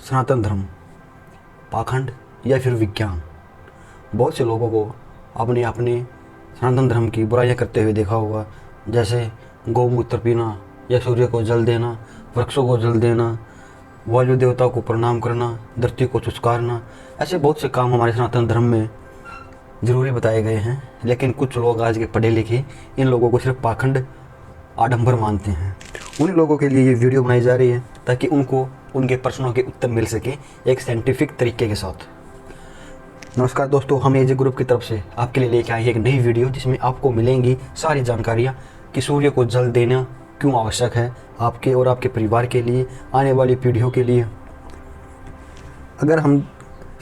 सनातन धर्म, पाखंड या फिर विज्ञान। बहुत से लोगों को आपने अपने सनातन धर्म की बुराइयां करते हुए देखा होगा, जैसे गौमूत्र पीना या सूर्य को जल देना, वृक्षों को जल देना, वायु देवता को प्रणाम करना, धरती को चुचकारना। ऐसे बहुत से काम हमारे सनातन धर्म में ज़रूरी बताए गए हैं। लेकिन कुछ लोग आज के पढ़े लिखे इन लोगों को सिर्फ पाखंड आडंबर मानते हैं। उन लोगों के लिए ये वीडियो बनाई जा रही है ताकि उनको उनके प्रश्नों के उत्तर मिल सके एक साइंटिफिक तरीके के साथ। नमस्कार दोस्तों, हम एजे ग्रुप की तरफ से आपके लिए लेके आए हैं एक नई वीडियो जिसमें आपको मिलेंगी सारी जानकारियाँ कि सूर्य को जल देना क्यों आवश्यक है आपके और आपके परिवार के लिए, आने वाली पीढ़ियों के लिए। अगर हम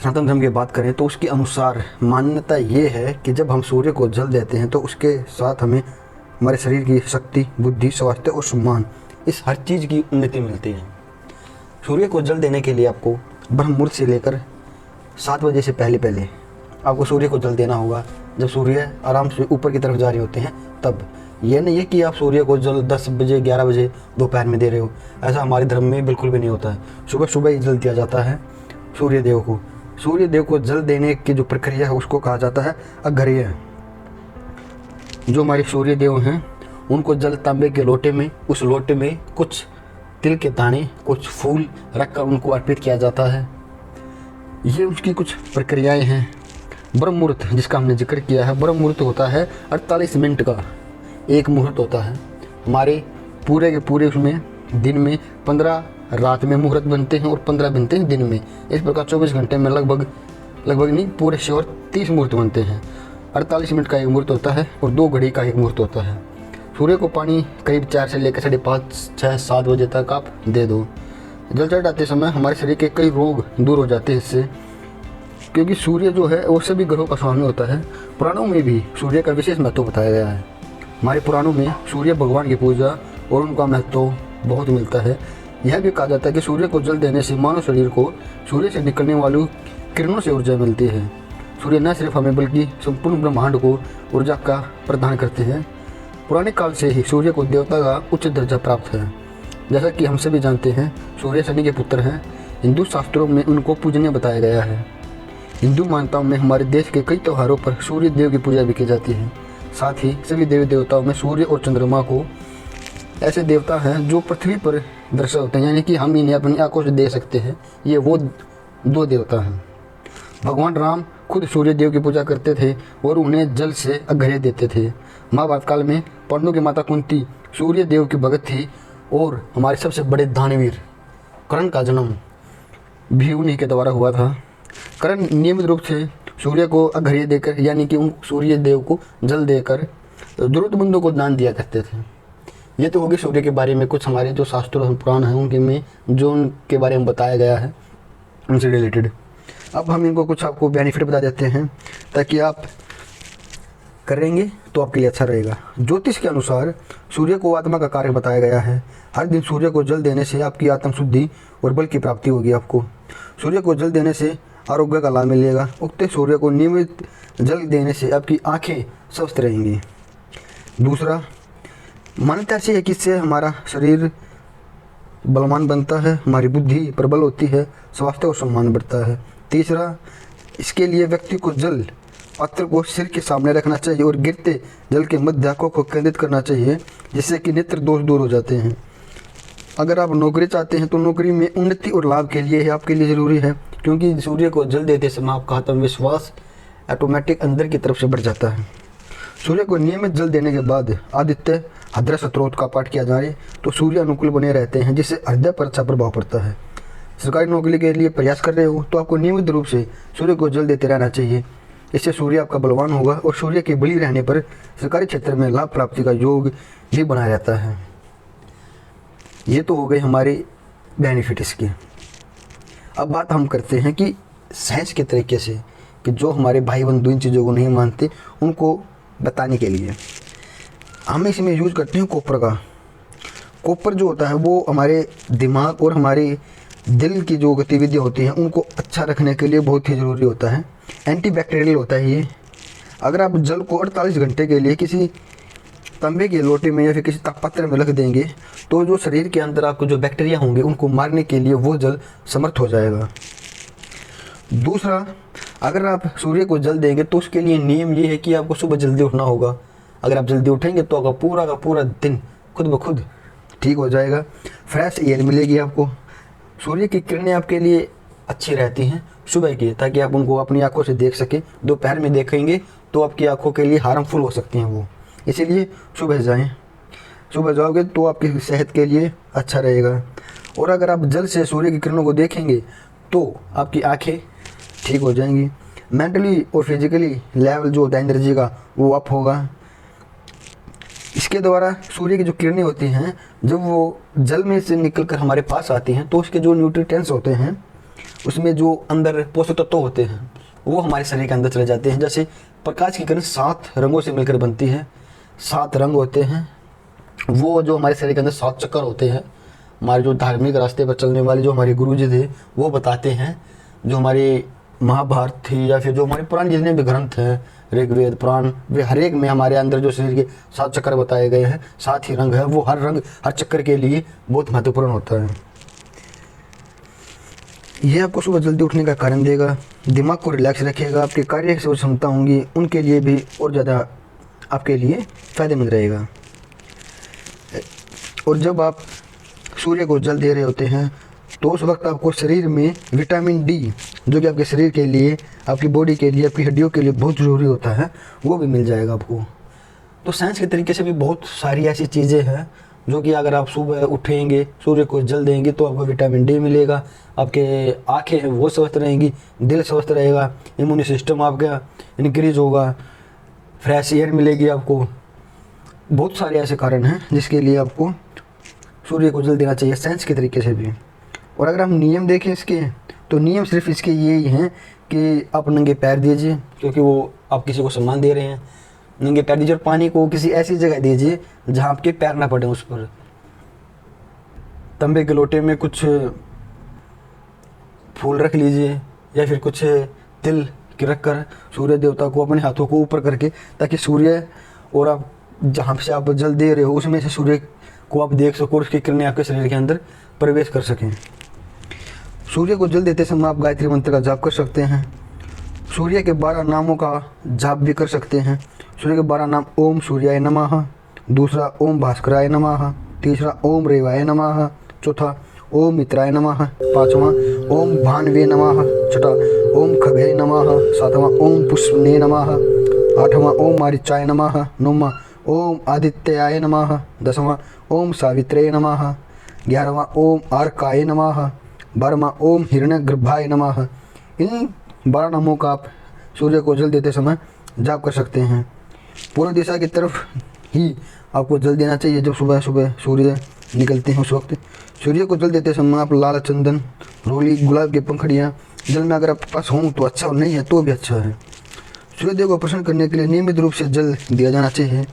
सनातन धर्म की बात करें तो उसके अनुसार मान्यता ये है कि जब हम सूर्य को जल देते हैं तो उसके साथ हमें हमारे शरीर की शक्ति, बुद्धि, स्वास्थ्य और सम्मान, इस हर चीज़ की उन्नति मिलती है। सूर्य को जल देने के लिए आपको ब्रह्म मुहूर्त से लेकर 7 बजे से पहले आपको सूर्य को जल देना होगा। जब सूर्य आराम से ऊपर की तरफ जा रहे होते हैं तब। यह नहीं है कि आप सूर्य को जल 10 बजे 11 बजे दोपहर में दे रहे हो। ऐसा हमारे धर्म में बिल्कुल भी नहीं होता है। सुबह सुबह ही जल दिया जाता है सूर्य देव को। सूर्य देव को जल देने की जो प्रक्रिया है उसको कहा जाता है अर्घ्य। जो हमारे सूर्य देव हैं उनको जल तांबे के लोटे में, उस लोटे में कुछ तिल के दाने, कुछ फूल रखकर उनको अर्पित किया जाता है। ये उसकी कुछ प्रक्रियाएं हैं। ब्रह्म मुहूर्त जिसका हमने जिक्र किया है, ब्रह्म मुहूर्त होता है 48 मिनट का एक मुहूर्त होता है। हमारे पूरे के पूरे उसमें दिन में 15 रात में मुहूर्त बनते हैं और 15 बनते हैं दिन में। इस प्रकार 24 घंटे में लगभग नहीं, पूरे श्योर 30 मुहूर्त बनते हैं। 48 मिनट का एक मुहूर्त होता है और 2 घड़ी का एक मुहूर्त होता है। सूर्य को पानी करीब 4 से लेकर 5:30, 6, 7 बजे तक आप दे दो। जल चढ़ाते समय हमारे शरीर के कई रोग दूर हो जाते हैं इससे, क्योंकि सूर्य जो है वो सभी ग्रहों का स्वामी होता है। पुराणों में भी सूर्य का विशेष महत्व बताया गया है। हमारे पुराणों में सूर्य भगवान की पूजा और उनका महत्व बहुत मिलता है। यह भी कहा जाता है कि सूर्य को जल देने से मानव शरीर को सूर्य से निकलने वाली किरणों से ऊर्जा मिलती है। सूर्य न सिर्फ हमें बल्कि संपूर्ण ब्रह्मांड को ऊर्जा का प्रदान करते हैं। पुराने काल से ही सूर्य को देवता का उच्च दर्जा प्राप्त है। जैसा कि हम सभी जानते हैं, सूर्य शनि के पुत्र हैं। हिंदू शास्त्रों में उनको पूजनीय बताया गया है। हिंदू मान्यताओं में हमारे देश के कई त्योहारों पर सूर्य देव की पूजा भी की जाती है। साथ ही सभी देवी देवताओं में सूर्य और चंद्रमा को ऐसे देवता हैं जो पृथ्वी पर दर्शा होते हैं, यानी कि हम इन्हें अपनी आंखों से देख सकते हैं। ये वो 2 देवता हैं। भगवान राम खुद सूर्य देव की पूजा करते थे और उन्हें जल से अर्घ्य देते थे। महाभारत काल में पांडवों की माता कुंती सूर्य देव की भगत थी और हमारे सबसे बड़े दानवीर कर्ण का जन्म भी उन्हीं के द्वारा हुआ था। कर्ण नियमित रूप से सूर्य को अर्घ्य देकर, यानी कि उन सूर्य देव को जल देकर जरूरतमंदों को दान दिया करते थे। ये तो होगी सूर्य के बारे में कुछ हमारे जो शास्त्र पुराण हैं उनके में जो उनके बारे में बताया गया है उनसे रिलेटेड। अब हम इनको कुछ आपको बेनिफिट बता देते हैं ताकि आप करेंगे तो आपके लिए अच्छा रहेगा। ज्योतिष के अनुसार सूर्य को आत्मा का कार्य बताया गया है। हर दिन सूर्य को जल देने से आपकी आत्म शुद्धि और बल की प्राप्ति होगी। आपको सूर्य को जल देने से आरोग्य का लाभ मिलेगा। उगते सूर्य को नियमित जल देने से आपकी आंखें स्वस्थ रहेंगी। दूसरा, मान्यता ऐसी है कि इससे हमारा शरीर बलवान बनता है, हमारी बुद्धि प्रबल होती है, स्वास्थ्य और सम्मान बढ़ता है। तीसरा, इसके लिए व्यक्ति को जल पात्र को सिर के सामने रखना चाहिए और गिरते जल के मध्य आंखों को केंद्रित करना चाहिए, जिससे कि नेत्र दोष दूर हो जाते हैं। अगर आप नौकरी चाहते हैं तो नौकरी में उन्नति और लाभ के लिए आपके लिए ज़रूरी है, क्योंकि सूर्य को जल देते समय आपका आत्मविश्वास ऑटोमेटिक अंदर की तरफ से बढ़ जाता है। सूर्य को नियमित जल देने के बाद आदित्य हद्र स्तोत्र का पाठ किया जाए तो सूर्य अनुकूल बने रहते हैं, जिससे हृदय पर अच्छा प्रभाव पड़ता है। सरकारी नौकरी के लिए प्रयास कर रहे हो तो आपको नियमित रूप से सूर्य को जल देते रहना चाहिए। इससे सूर्य आपका बलवान होगा और सूर्य के बली रहने पर सरकारी क्षेत्र में लाभ प्राप्ति का योग भी बना रहता है। ये तो हो गए हमारे बेनिफिट इसके। अब बात हम करते हैं कि साइंस के तरीके से, कि जो हमारे भाई बंधु इन चीज़ों को नहीं मानते उनको बताने के लिए हम इसमें यूज करते हैं कॉपर का। कॉपर जो होता है वो हमारे दिमाग और हमारे दिल की जो गतिविधियाँ होती हैं उनको अच्छा रखने के लिए बहुत ही ज़रूरी होता है। एंटीबैक्टीरियल होता है ये। अगर आप जल को 48 घंटे के लिए किसी तांबे के लोटे में या फिर किसी पात्र में रख देंगे तो जो शरीर के अंदर आपको जो बैक्टीरिया होंगे उनको मारने के लिए वो जल समर्थ हो जाएगा। दूसरा, अगर आप सूर्य को जल देंगे तो उसके लिए नियम ये है कि आपको सुबह जल्दी उठना होगा। अगर आप जल्दी उठेंगे तो आपका पूरा का पूरा दिन खुद ब खुद ठीक हो जाएगा, फ्रेश एयर मिलेगी आपको। सूर्य की किरणें आपके लिए अच्छी रहती हैं सुबह की, ताकि आप उनको अपनी आंखों से देख सकें। दोपहर में देखेंगे तो आपकी आंखों के लिए हार्मफुल हो सकती हैं वो, इसीलिए सुबह जाएं। सुबह जाओगे तो आपकी सेहत के लिए अच्छा रहेगा। और अगर आप जल्द से सूर्य की किरणों को देखेंगे तो आपकी आंखें ठीक हो जाएंगी। मेंटली और फिजिकली लेवल जो होता है एनर्जी का वो अप होगा। इसके द्वारा सूर्य की जो किरणें होती हैं जब वो जल में से निकलकर हमारे पास आती हैं तो उसके जो न्यूट्रिएंट्स होते हैं उसमें जो अंदर पोषक तत्व होते हैं वो हमारे शरीर के अंदर चले जाते हैं। जैसे प्रकाश की किरण 7 रंगों से मिलकर बनती है, 7 रंग होते हैं। वो जो हमारे शरीर के अंदर 7 चक्कर होते हैं, हमारे जो धार्मिक रास्ते पर चलने वाले जो हमारे गुरुजी थे वो बताते हैं। जो हमारी महाभारत थी या फिर जो हमारे पुराने जितने भी ग्रंथ हैं, ऋग्वेद पुराण, वे हर एक में हमारे अंदर जो शरीर के 7 चक्कर बताए गए हैं, 7 ही रंग है। वो हर रंग हर चक्कर के लिए बहुत महत्वपूर्ण होता है। ये आपको सुबह जल्दी उठने का कारण देगा, दिमाग को रिलैक्स रखेगा, आपकी कार्य जो क्षमता होंगी उनके लिए भी और ज़्यादा आपके लिए फ़ायदेमंद रहेगा। और जब आप सूर्य को जल दे रहे होते हैं तो उस वक्त आपको शरीर में विटामिन डी, जो कि आपके शरीर के लिए, आपकी बॉडी के लिए, आपकी हड्डियों के लिए बहुत ज़रूरी होता है, वो भी मिल जाएगा आपको। तो साइंस के तरीके से भी बहुत सारी ऐसी चीज़ें हैं जो कि अगर आप सुबह उठेंगे, सूर्य को जल देंगे तो आपको विटामिन डी मिलेगा, आपके आँखें हैं वो स्वस्थ रहेंगी, दिल स्वस्थ रहेगा, इम्यून सिस्टम आपका इनक्रीज होगा, फ्रेश एयर मिलेगी आपको। बहुत सारे ऐसे कारण हैं जिसके लिए आपको सूर्य को जल देना चाहिए साइंस के तरीके से भी। और अगर हम नियम देखें इसके, तो नियम सिर्फ इसके यही हैं कि आप नंगे पैर दीजिए, क्योंकि वो आप किसी को सम्मान दे रहे हैं। नंगे पैर दीजिए और पानी को किसी ऐसी जगह दीजिए जहाँ आपके पैर ना पड़े उस पर। तांबे के लोटे में कुछ फूल रख लीजिए या फिर कुछ तिल की रख कर सूर्य देवता को अपने हाथों को ऊपर करके, ताकि सूर्य और आप जहाँ से आप जल दे रहे हो उसमें से सूर्य को आप देख सको और उसकी किरणें आपके शरीर के अंदर प्रवेश कर सकें। सूर्य को जल देते समय आप गायत्री मंत्र का जाप कर सकते हैं। सूर्य के 12 नामों का जाप भी कर सकते हैं। सूर्य के 12 नाम: ओम सूर्याय नमः, दूसरा ओम भास्कराय नमः, तीसरा ओम रेवाय नमः, चौथा ओम मित्राय नमः, पांचवा ओम भानवे नमः, छठा ओम खगे नमः, सातवां ओम पुष्पने नमः, आठवां ओम मारीचाय नमः, नौवां ओम आदित्याय नमः, 10वां ओम सावित्रे नमः, 11वां ओम आर्काय नमः, 12वां ओम हिरण्यगर्भाय नमः। इन 12 नामों का आप सूर्य को जल देते समय जाप कर सकते हैं। पूर्व दिशा की तरफ ही आपको जल देना चाहिए। जब सुबह सुबह सूर्य निकलते हैं उस वक्त सूर्य को जल देते समय आप लाल चंदन, रोली, गुलाब की पंखड़ियाँ जल में अगर आपके पास हों तो अच्छा, और नहीं है तो भी अच्छा है। सूर्यदेव को प्रसन्न करने के लिए नियमित रूप से जल दिया जाना चाहिए।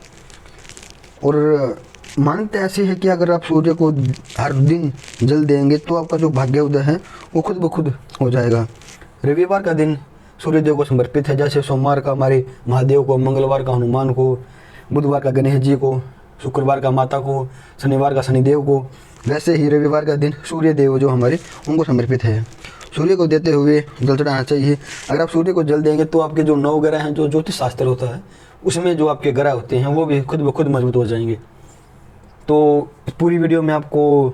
और मान्यता ऐसी है कि अगर आप सूर्य को हर दिन जल देंगे तो आपका जो भाग्योदय है वो खुद ब खुद हो जाएगा। रविवार का दिन सूर्यदेव को समर्पित है। जैसे सोमवार का हमारे महादेव को, मंगलवार का हनुमान को, बुधवार का गणेश जी को, शुक्रवार का माता को, शनिवार का शनिदेव को, वैसे ही रविवार का दिन सूर्यदेव जो हमारे उनको समर्पित है। सूर्य को देते हुए जल चढ़ाना चाहिए। अगर आप सूर्य को जल देंगे तो आपके जो 9 ग्रह हैं, जो ज्योतिष शास्त्र होता है उसमें जो आपके ग्रह होते हैं वो भी खुद ब खुद मजबूत हो जाएंगे। तो पूरी वीडियो में आपको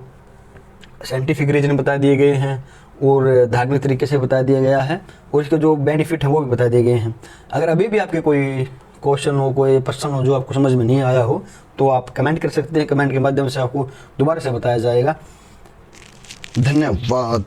साइंटिफिक रीजन बता दिए गए हैं और धार्मिक तरीके से बता दिया गया है, और इसके जो बेनिफिट है वो भी बता दिए गए हैं। अगर अभी भी आपके कोई क्वेश्चन हो, कोई प्रश्न हो जो आपको समझ में नहीं आया हो तो आप कमेंट कर सकते हैं। कमेंट के माध्यम से आपको दोबारा से बताया जाएगा। धन्यवाद।